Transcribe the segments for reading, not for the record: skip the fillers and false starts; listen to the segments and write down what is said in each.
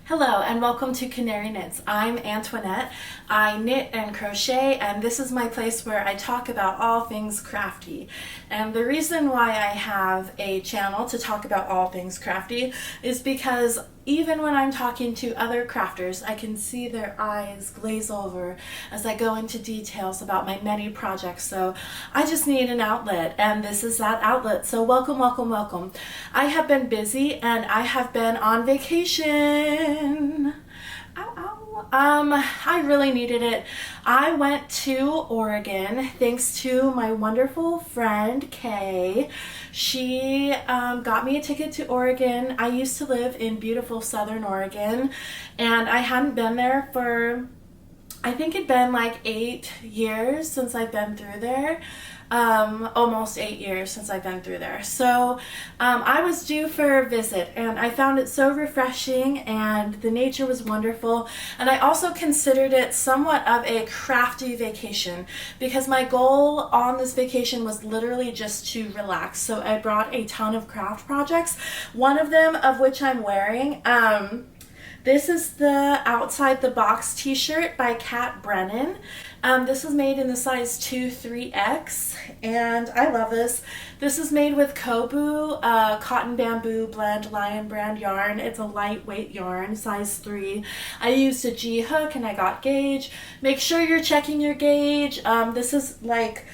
Hello and welcome to Canary Knits. I'm Antoinette. I knit and crochet, and this is my place where I talk about all things crafty. And the reason why I have a channel to talk about all things crafty is because even when I'm talking to other crafters, I can see their eyes glaze over as I go into details about my many projects. So I just need an outlet, and this is that outlet. So welcome, welcome, welcome. I have been busy and I have been on vacation. Ow, ow. I really needed it. I went to Oregon thanks to my wonderful friend Kay. She got me a ticket to Oregon. I used to live in beautiful Southern Oregon, and I hadn't been there for, I think it'd been like 8 years since I've been through there. Almost 8 years since I've been through there. So I was due for a visit, and I found it so refreshing, and the nature was wonderful. And I also considered it somewhat of a crafty vacation because my goal on this vacation was literally just to relax. So I brought a ton of craft projects, one of them of which I'm wearing. This is the Outside the Box t-shirt by Kat Brennan. This is made in the size 2-3X, and I love this. This is made with Kobu cotton bamboo blend Lion brand yarn. It's a lightweight yarn, size 3. I used a G hook and I got gauge. Make sure you're checking your gauge. This is like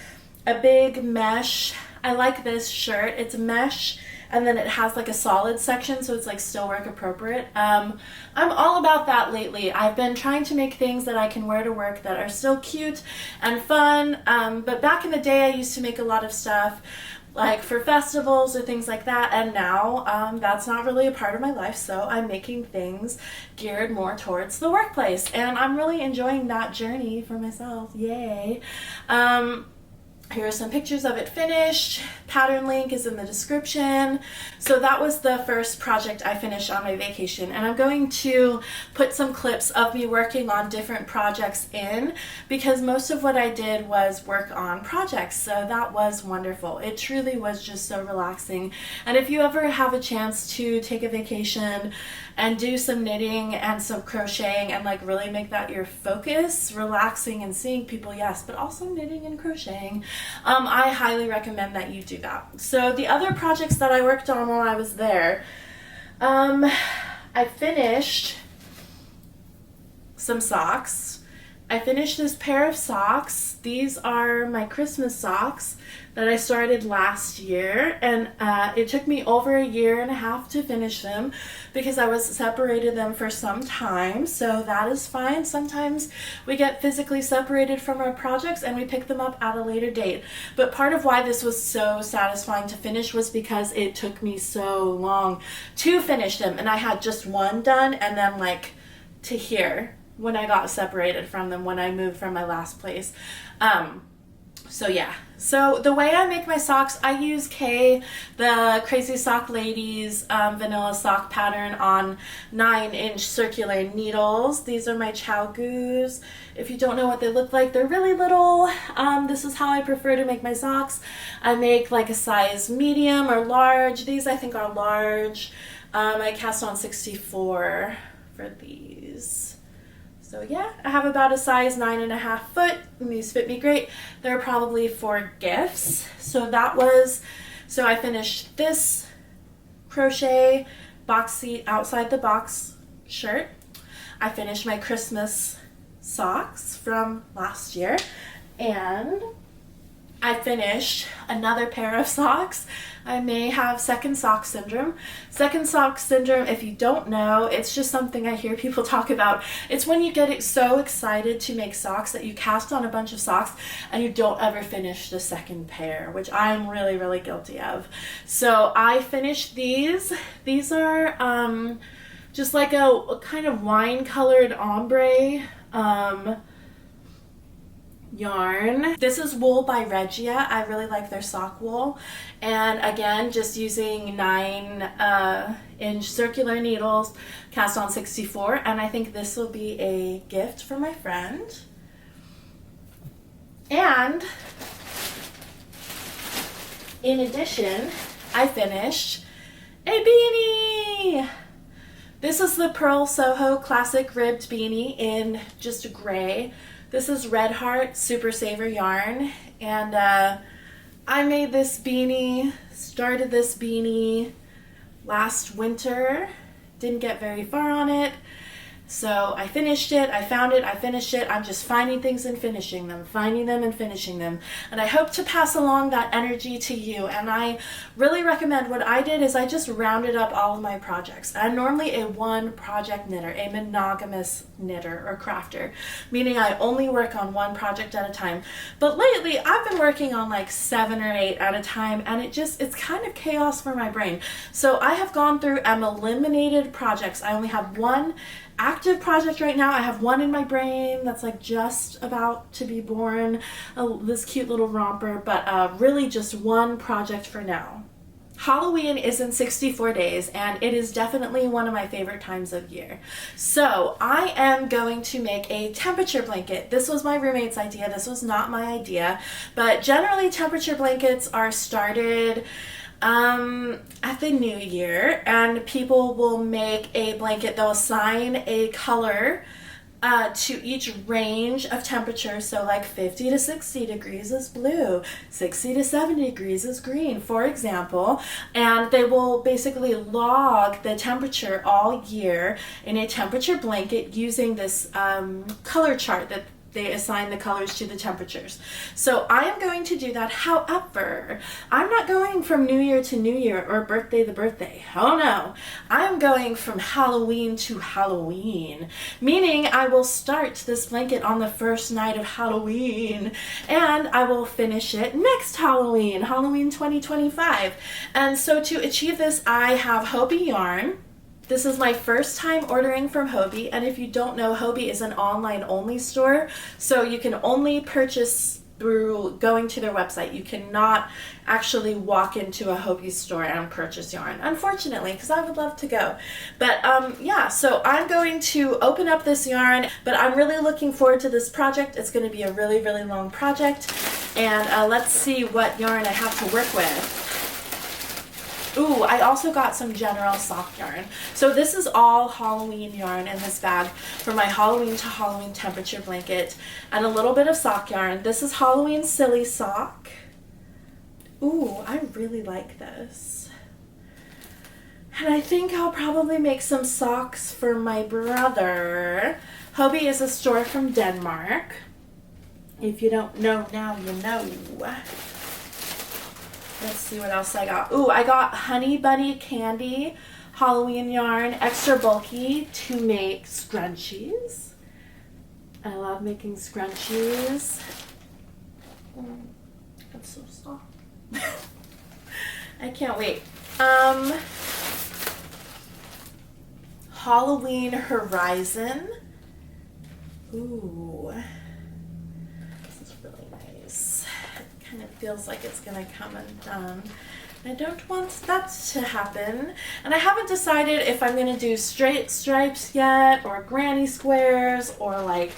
a big mesh. I like this shirt. It's mesh, and then it has like a solid section, so it's like still work appropriate. I'm all about that lately. I've been trying to make things that I can wear to work that are still cute and fun, but back in the day I used to make a lot of stuff like for festivals or things like that, and now that's not really a part of my life, so I'm making things geared more towards the workplace, and I'm really enjoying that journey for myself. Yay. Here are some pictures of it finished. Pattern link is in the description. So that was the first project I finished on my vacation, and I'm going to put some clips of me working on different projects in because most of what I did was work on projects, so that was wonderful. It truly was just so relaxing. And if you ever have a chance to take a vacation and do some knitting and some crocheting and like really make that your focus, relaxing and seeing people, yes, but also knitting and crocheting, I highly recommend that you do that. So the other projects that I worked on while I was there, I finished some socks. I finished this pair of socks. These are my Christmas socks that I started last year, and it took me over 1.5 years to finish them because I was separated them for some time, so that is fine. Sometimes we get physically separated from our projects and we pick them up at a later date, but part of why this was so satisfying to finish was because it took me so long to finish them, and I had just one done and then like to here when I got separated from them when I moved from my last place. So yeah, so the way I make my socks, I use the Crazy Sock Ladies vanilla sock pattern on 9-inch circular needles. These are my Chow Goos. If you don't know what they look like, they're really little. This is how I prefer to make my socks. I make like a size medium or large. These I think are large. I cast on 64 for these. So yeah, I have about a size 9.5 foot, and these fit me great. They're probably for gifts. So I finished this crochet boxy outside the box shirt. I finished my Christmas socks from last year, and I finished another pair of socks. I may have second sock syndrome. Second sock syndrome, if you don't know, it's just something I hear people talk about. It's when you get so excited to make socks that you cast on a bunch of socks and you don't ever finish the second pair, which I'm really, really guilty of. So I finished these. These are just like a kind of wine-colored ombre yarn. This is wool by Regia. I really like their sock wool, and again just using 9-inch circular needles, cast on 64, and I think this will be a gift for my friend. And in addition, I finished a beanie. This is the Pearl Soho Classic Ribbed Beanie in just gray. This is Red Heart Super Saver yarn, and I made this beanie, started this beanie last winter, didn't get very far on it. So I finished it, I found it, I finished it. I'm just finding things and finishing them, finding them and finishing them. And I hope to pass along that energy to you. And I really recommend, what I did is I just rounded up all of my projects. I'm normally a one project knitter, a monogamous knitter or crafter, meaning I only work on one project at a time. But lately I've been working on like 7 or 8 at a time, and it's kind of chaos for my brain. So I have gone through and eliminated projects. I only have one active project right now. I have one in my brain that's like just about to be born, this cute little romper, but really just one project for now. Halloween is in 64 days, and it is definitely one of my favorite times of year. So I am going to make a temperature blanket. This was my roommate's idea. This was not my idea, but generally temperature blankets are started at the new year, and people will make a blanket. They'll assign a color to each range of temperature. So like 50 to 60 degrees is blue, 60 to 70 degrees is green, for example. And they will basically log the temperature all year in a temperature blanket using this color chart that they assign the colors to the temperatures. So I am going to do that. However, I'm not going from New Year to New Year or birthday to birthday. Oh no. I'm going from Halloween to Halloween, meaning I will start this blanket on the first night of Halloween, and I will finish it next Halloween, Halloween 2025. And so to achieve this, I have Hobbii yarn. This is my first time ordering from Hobbii, and if you don't know, Hobbii is an online-only store, so you can only purchase through going to their website. You cannot actually walk into a Hobbii store and purchase yarn, unfortunately, because I would love to go. But yeah, so I'm going to open up this yarn, but I'm really looking forward to this project. It's going to be a really, really long project, and let's see what yarn I have to work with. Ooh, I also got some general sock yarn. So this is all Halloween yarn in this bag for my Halloween to Halloween temperature blanket, and a little bit of sock yarn. This is Halloween Silly Sock. Ooh, I really like this. And I think I'll probably make some socks for my brother. Hobbii is a store from Denmark. If you don't know now, you know. Let's see what else I got. Ooh, I got Honey Bunny Candy Halloween yarn, extra bulky, to make scrunchies. I love making scrunchies. That's so soft. I can't wait. Halloween Horizon. Ooh. Kind of feels like it's gonna come undone. I don't want that to happen, and I haven't decided if I'm gonna do straight stripes yet, or granny squares, or like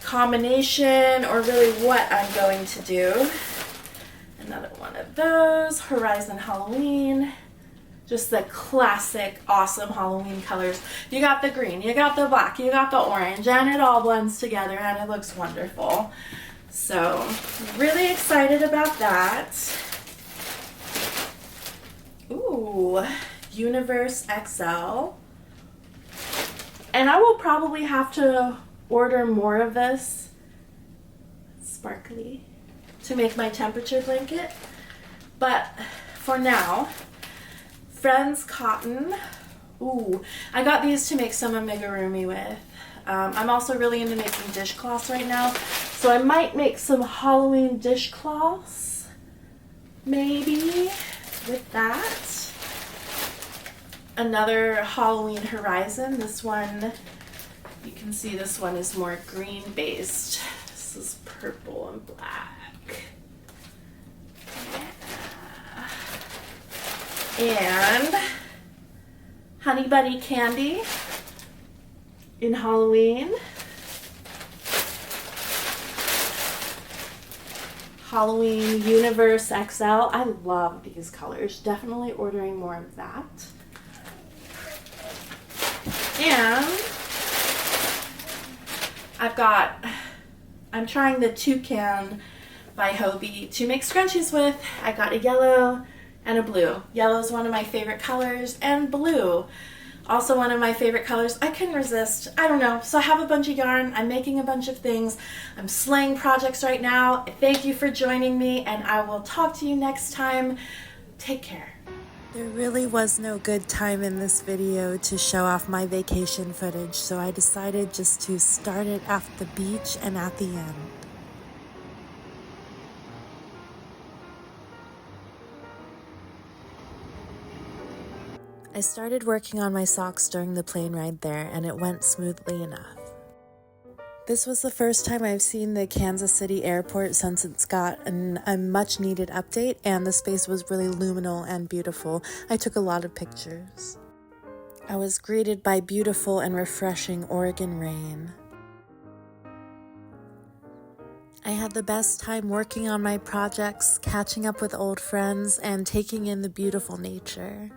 combination, or really what I'm going to do. Another one of those Horizon Halloween, just the classic awesome Halloween colors. You got the green, you got the black, you got the orange, and it all blends together and it looks wonderful. So, really excited about that. Ooh, Universe XL. And I will probably have to order more of this, sparkly, to make my temperature blanket. But for now, Friends Cotton. Ooh, I got these to make some amigurumi with. I'm also really into making dishcloths right now, so I might make some Halloween dishcloths, maybe, with that. Another Halloween Horizon. This one, you can see this one is more green based. This is purple and black. Yeah. And Honey Bunny Candy in Halloween. Halloween Universe XL. I love these colors. Definitely ordering more of that. And I'm trying the Toucan by Hobbii to make scrunchies with. I got a yellow and a blue. Yellow is one of my favorite colors, and blue, also one of my favorite colors. I couldn't resist. I don't know. So I have a bunch of yarn. I'm making a bunch of things. I'm slaying projects right now. Thank you for joining me, and I will talk to you next time. Take care. There really was no good time in this video to show off my vacation footage, so I decided just to start it at the beach and at the end. I started working on my socks during the plane ride there, and it went smoothly enough. This was the first time I've seen the Kansas City airport since it's got a much needed update, and the space was really luminal and beautiful. I took a lot of pictures. I was greeted by beautiful and refreshing Oregon rain. I had the best time working on my projects, catching up with old friends, and taking in the beautiful nature.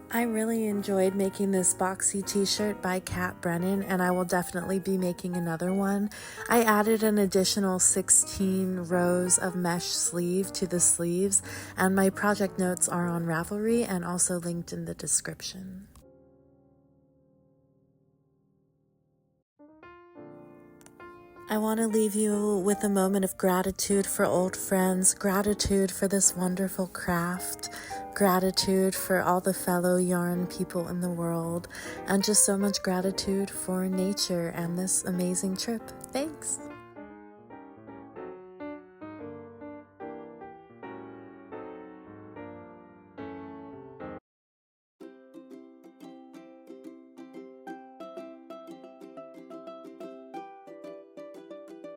I really enjoyed making this boxy t-shirt by Kat Brennan, and I will definitely be making another one. I added an additional 16 rows of mesh sleeve to the sleeves, and my project notes are on Ravelry and also linked in the description. I want to leave you with a moment of gratitude for old friends, gratitude for this wonderful craft, gratitude for all the fellow yarn people in the world, and just so much gratitude for nature and this amazing trip. Thanks!